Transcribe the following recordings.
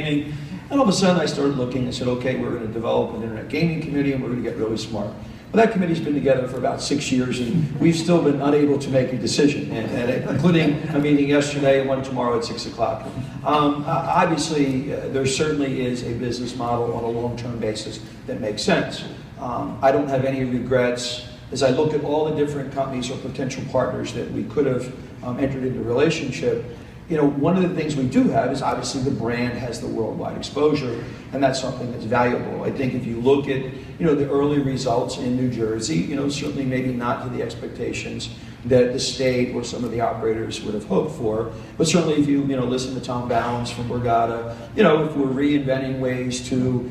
gaming. And all of a sudden I started looking and said, okay, we're going to develop an internet gaming committee and we're going to get really smart. Well, that committee's been together for about 6 years and we've still been unable to make a decision, including a meeting yesterday and one tomorrow at 6 o'clock. Obviously, there certainly is a business model on a long-term basis that makes sense. I don't have any regrets as I look at all the different companies or potential partners that we could have entered into a relationship. You know, one of the things we do have is obviously the brand has the worldwide exposure, and that's something that's valuable. I think if you look at, you know, the early results in New Jersey, you know, certainly maybe not to the expectations that the state or some of the operators would have hoped for, but certainly if you know, listen to Tom Bowens from Borgata, you know, if we're reinventing ways to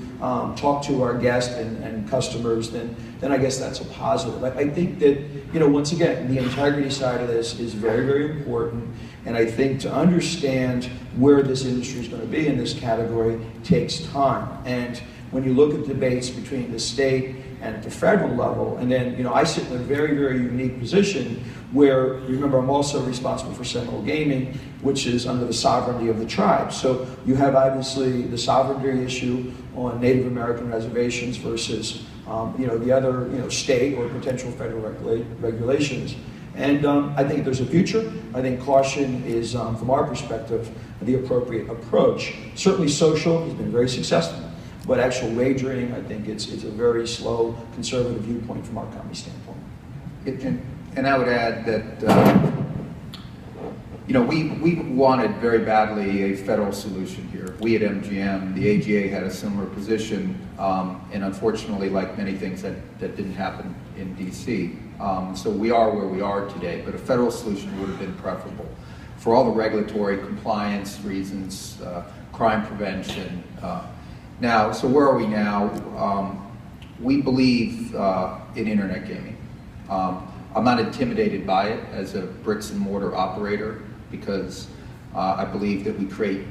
talk to our guests and customers, then I guess that's a positive. I think that, you know, once again, the integrity side of this is very, very important. And I think to understand where this industry is going to be in this category takes time. And when you look at debates between the state and at the federal level, and then, you know, I sit in a very, very unique position where, you remember, I'm also responsible for Seminole Gaming, which is under the sovereignty of the tribe. So you have obviously the sovereignty issue on Native American reservations versus, you know, the other, you know, state or potential federal regulations. And I think there's a future. I think caution is, from our perspective, the appropriate approach. Certainly social has been very successful, but actual wagering, I think it's a very slow, conservative viewpoint from our company standpoint. And I would add that, you know, we wanted very badly a federal solution here. We at MGM, the AGA had a similar position, and unfortunately, like many things, that didn't happen in DC. So we are where we are today, but a federal solution would have been preferable for all the regulatory compliance reasons, crime prevention. Now, so where are we now? We believe in internet gaming. I'm not intimidated by it as a bricks and mortar operator because I believe that we create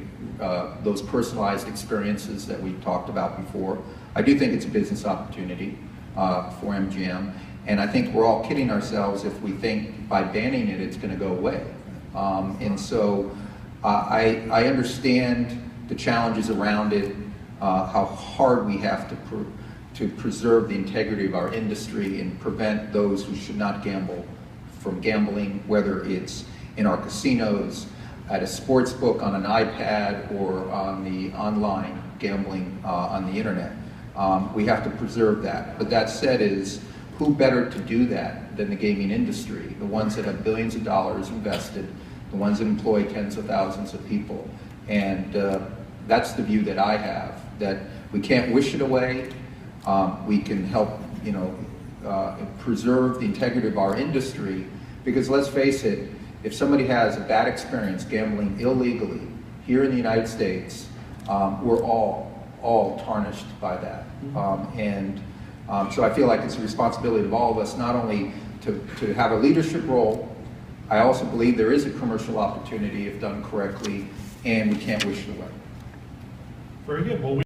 those personalized experiences that we talked about before. I do think it's a business opportunity for MGM. And I think we're all kidding ourselves if we think by banning it, it's going to go away. And so I understand the challenges around it, how hard we have to preserve the integrity of our industry and prevent those who should not gamble from gambling, whether it's in our casinos, at a sports book on an iPad, or on the online gambling on the internet. We have to preserve that. But that said, who better to do that than the gaming industry, the ones that have billions of dollars invested, the ones that employ tens of thousands of people. And that's the view that I have, that we can't wish it away. We can help, you know, preserve the integrity of our industry, because let's face it, if somebody has a bad experience gambling illegally here in the United States, we're all tarnished by that. So I feel like it's a responsibility of all of us not only to have a leadership role. I also believe there is a commercial opportunity if done correctly, and we can't wish it away. Very good. Well,